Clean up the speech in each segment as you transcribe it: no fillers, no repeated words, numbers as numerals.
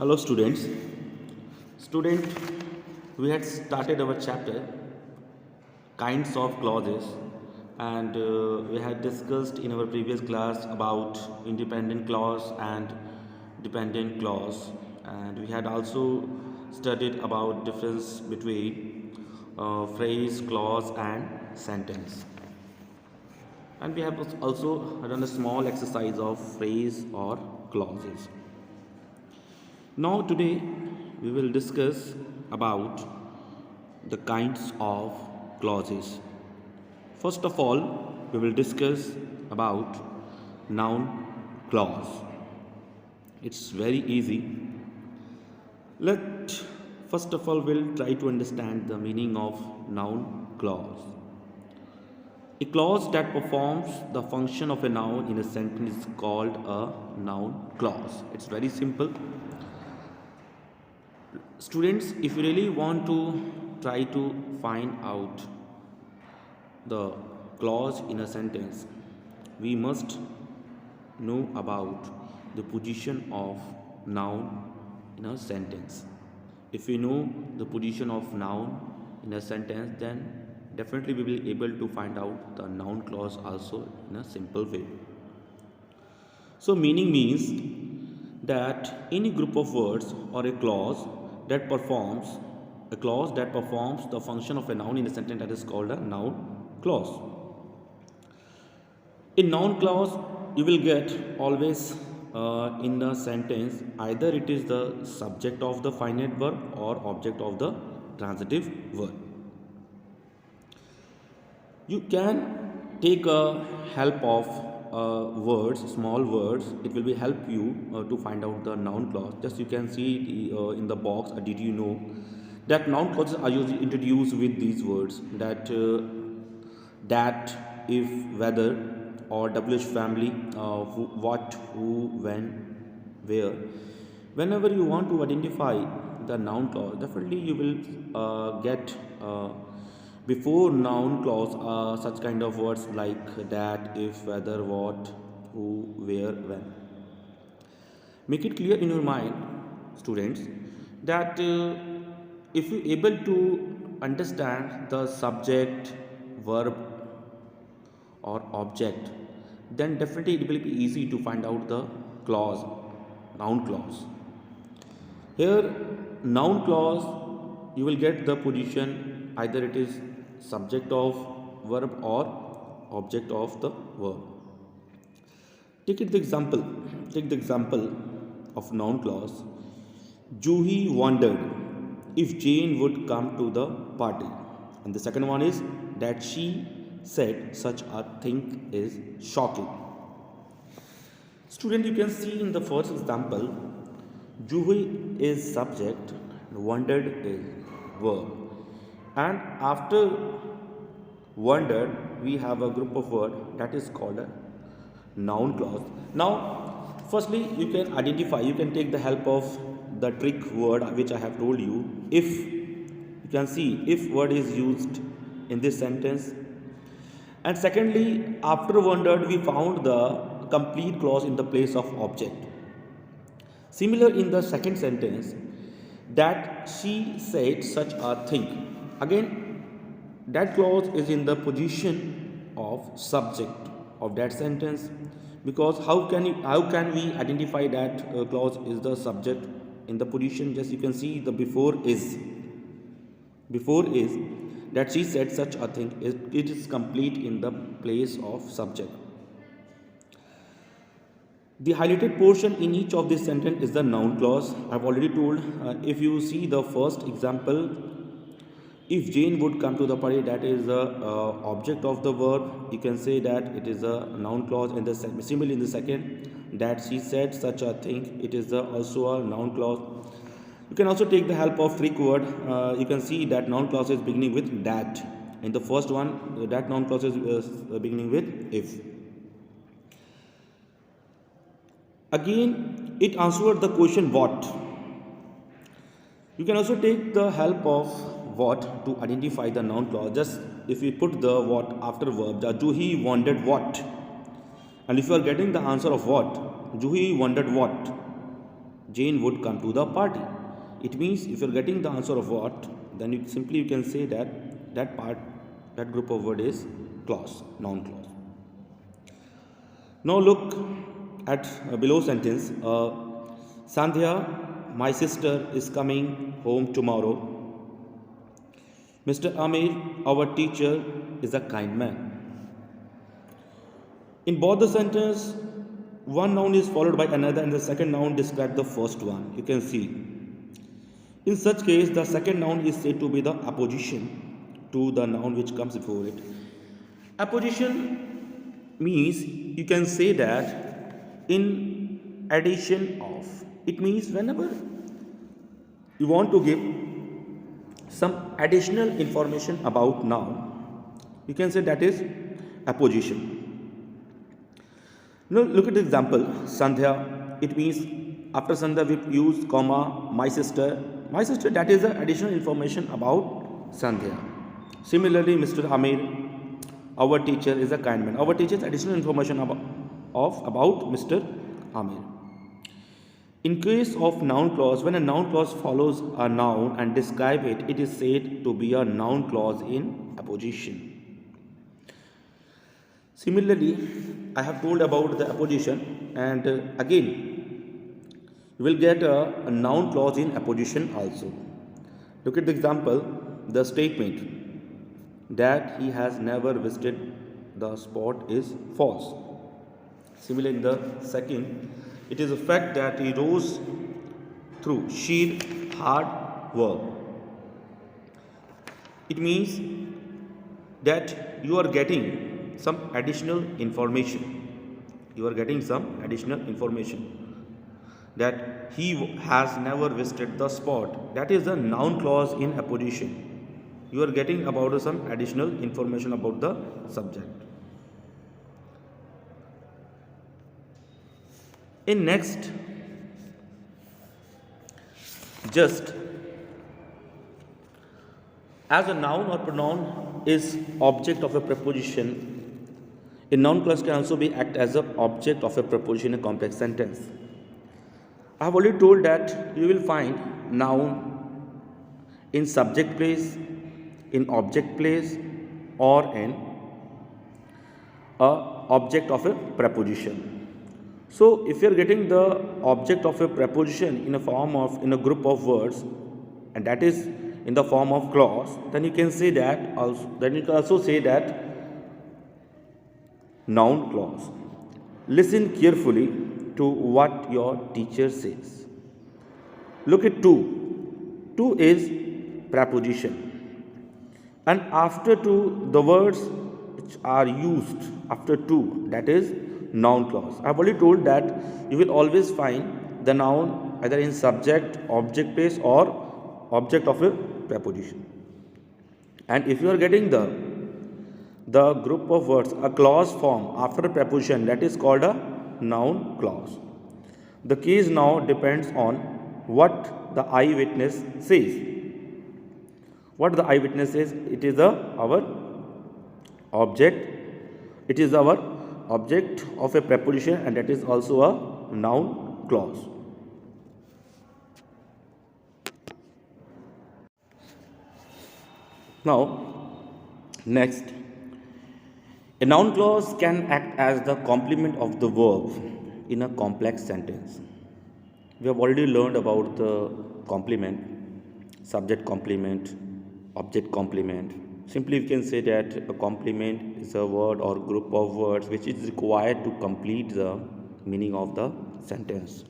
Hello students. Student, we had started our chapter kinds of clauses and we had discussed in our previous class about independent clause and dependent clause, and we had also studied about difference between phrase, clause and sentence, and we have also done a small exercise of phrase or clauses. Now today we will discuss about the kinds of clauses. First of all, we will discuss about noun clause. It's very easy. Let first of all we'll try to understand the meaning of noun clause. A clause that performs the function of a noun in a sentence is called a noun clause. It's very simple. Students, if you really want to try to find out the clause in a sentence, we must know about the position of noun in a sentence. If we know the position of noun in a sentence, then definitely we will be able to find out the noun clause also in a simple way. So meaning means that any group of words or a clause that performs the function of a noun in a sentence, that is called a noun clause. In noun clause, you will get always in the sentence either it is the subject of the finite verb or object of the transitive verb. You can take a help of words, small words. It will be help you to find out the noun clause. Just you can see in the box. Did you know that noun clauses are usually introduced with these words that, if, whether, or WH family, who, what, who, when, where. Whenever you want to identify the noun clause, definitely you will get before noun clause such kind of words like that, if, whether, what, who, where, when. Make it clear in your mind, students, that if you able to understand the subject, verb or object, then definitely it will be easy to find out the clause, noun clause. Here, noun clause, you will get the position either it is subject of verb or object of the verb. Take the example of noun clause. Juhi wondered if Jane would come to the party. And the second one is that she said such a thing is shocking. Student, you can see in the first example, Juhi is subject, wondered is verb. And after wondered, we have a group of words that is called a noun clause. Now, firstly, you can take the help of the trick word which I have told you. If, you can see if word is used in this sentence. And secondly, after wondered, we found the complete clause in the place of object. Similar in the second sentence, that she said such a thing. Again, that clause is in the position of subject of that sentence, because how can we identify that clause is the subject in the position? Just you can see the before is that she said such a thing, it is complete in the place of subject. The highlighted portion in each of this sentence is the noun clause. I've already told. If you see the first example, if Jane would come to the party, that is the object of the verb. You can say that it is a noun clause. In the similarly in the second, that she said such a thing, it is also a noun clause. You can also take the help of trick word. You can see that noun clause is beginning with that. In the first one, that noun clause is beginning with if. Again, it answered the question what. You can also take the help of what to identify the noun clause. Just if we put the what after verb, the Juhi wondered what. And if you are getting the answer of what, Juhi wondered what, Jane would come to the party. It means if you're getting the answer of what, then you can say that that group of word is clause, noun clause. Now look at below sentence. Sandhya, my sister, is coming home tomorrow. Mr. Amir, our teacher, is a kind man. In both the sentence, one noun is followed by another and the second noun describes the first one. You can see. In such case, the second noun is said to be the apposition to the noun which comes before it. Apposition means you can say that in addition of. It means whenever you want to give some additional information about noun, you can say that is apposition. Now look at the example, Sandhya. It means after Sandhya we use comma, my sister. My sister, that is the additional information about Sandhya. Similarly, Mr. Amir, our teacher, is a kind man. Our teacher is additional information about Mr. Amir. In case of noun clause, when a noun clause follows a noun and describe it, it is said to be a noun clause in apposition. Similarly, I have told about the apposition, and again you will get a noun clause in apposition also. Look at the example, the statement that he has never visited the spot is false. Similarly, in the second, it is a fact that he rose through sheer hard work. It means that you are getting some additional information. You are getting some additional information that he has never visited the spot. That is the noun clause in apposition. You are getting about some additional information about the subject. In next, just as a noun or pronoun is object of a preposition, a noun clause can also be act as an object of a preposition in a complex sentence. I have already told that you will find noun in subject place, in object place, or in a object of a preposition. So if you are getting the object of a preposition in a group of words, and that is in the form of clause, then you can say that also. Then you can also say that noun clause. Listen carefully to what your teacher says. Look at to. To is preposition. And after to, the words which are used after to, that is noun clause. I have already told that you will always find the noun either in subject, object place, or object of a preposition. And if you are getting the group of words, a clause form after a preposition, that is called a noun clause. The case now depends on what the eyewitness says. What the eyewitness says, it is our object. It is our object of a preposition, and that is also a noun clause. Now, next, a noun clause can act as the complement of the verb in a complex sentence. We have already learned about the complement, subject complement, object complement. Simply we can say that a complement is a word or group of words which is required to complete the meaning of the sentence.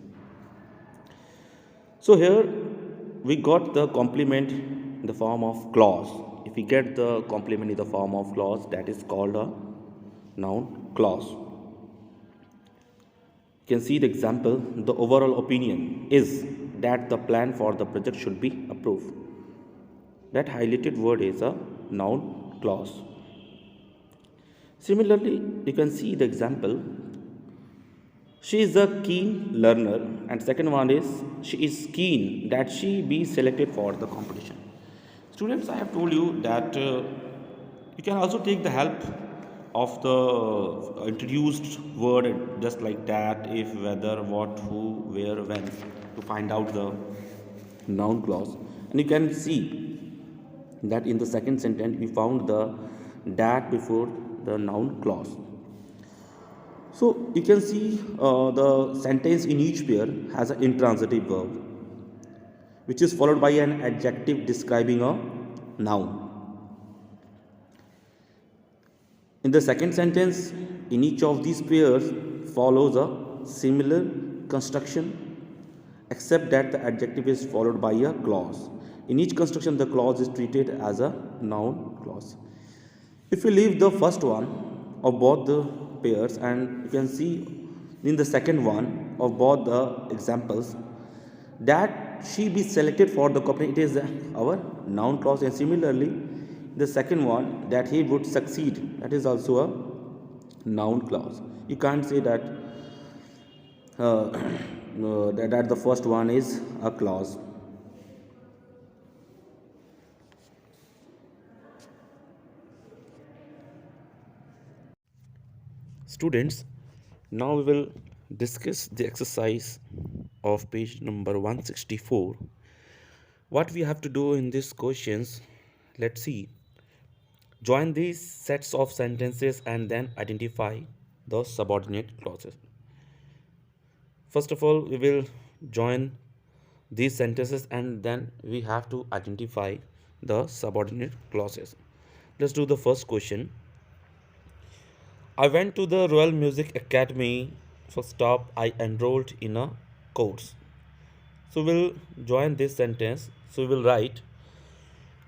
So here we got the complement in the form of clause. If we get the complement in the form of clause, that is called a noun clause. You can see the example. The overall opinion is that the plan for the project should be approved. That highlighted word is a noun clause. Similarly, you can see the example. She is a keen learner, and second one is she is keen that she be selected for the competition. Students, I have told you that you can also take the help of the introduced word, just like that, if, whether, what, who, where, when, to find out the noun clause. And you can see that in the second sentence we found the that before the noun clause. So you can see the sentence in each pair has an intransitive verb which is followed by an adjective describing a noun. In the second sentence, in each of these pairs follows a similar construction except that the adjective is followed by a clause. In each construction, the clause is treated as a noun clause. If we leave the first one of both the pairs, and you can see in the second one of both the examples that she be selected for the company, it is our noun clause. And similarly the second one, that he would succeed, that is also a noun clause. You can't say that that the first one is a clause. Students, now we will discuss the exercise of page number 164. What we have to do in these questions, let's see. Join these sets of sentences and then identify the subordinate clauses. First of all, we will join these sentences and then we have to identify the subordinate clauses. Let's do the first question. I went to the Royal Music Academy. First stop, I enrolled in a course. So we'll join this sentence. So we will write,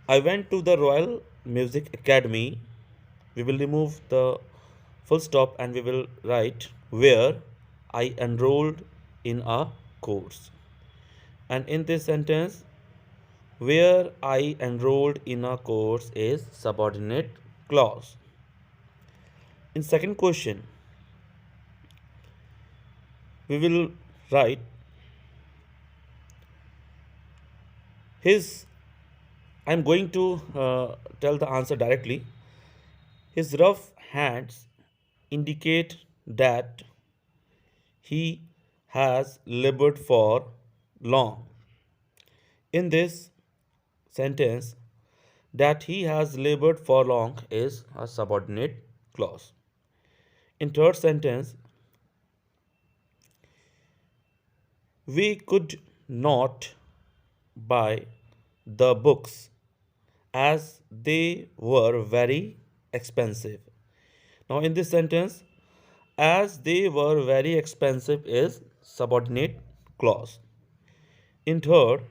I went to the Royal Music Academy. We will remove the full stop and we will write where I enrolled in a course. And in this sentence, where I enrolled in a course is subordinate clause. In second question, we will write his, I'm going to tell the answer directly. His rough hands indicate that he has labored for long. In this sentence, that he has labored for long is a subordinate clause. In third sentence, we could not buy the books as they were very expensive. Now, in this sentence, as they were very expensive is subordinate clause. In third,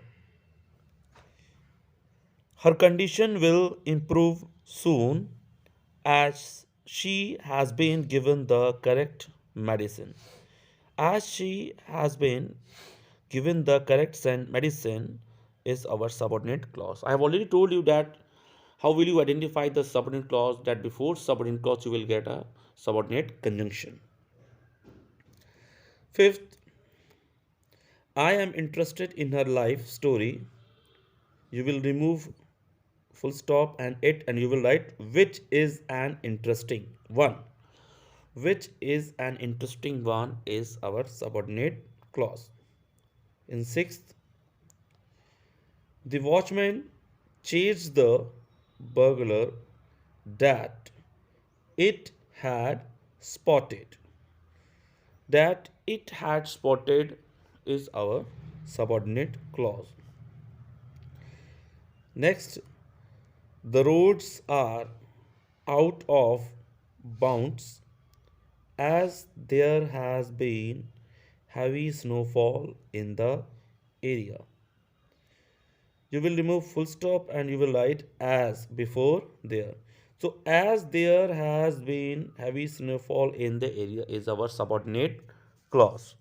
her condition will improve soon as she has been given the correct medicine. As she has been given the correct medicine is our subordinate clause. I have already told you that how will you identify the subordinate clause, that before subordinate clause you will get a subordinate conjunction. Fifth, I am interested in her life story. You will remove full stop and it and you will write which is an interesting one. Which is an interesting one is our subordinate clause. In sixth, the watchman chased the burglar that it had spotted. That it had spotted is our subordinate clause. Next, the roads are out of bounds as there has been heavy snowfall in the area. You will remove full stop and you will write as before there. So, as there has been heavy snowfall in the area is our subordinate clause.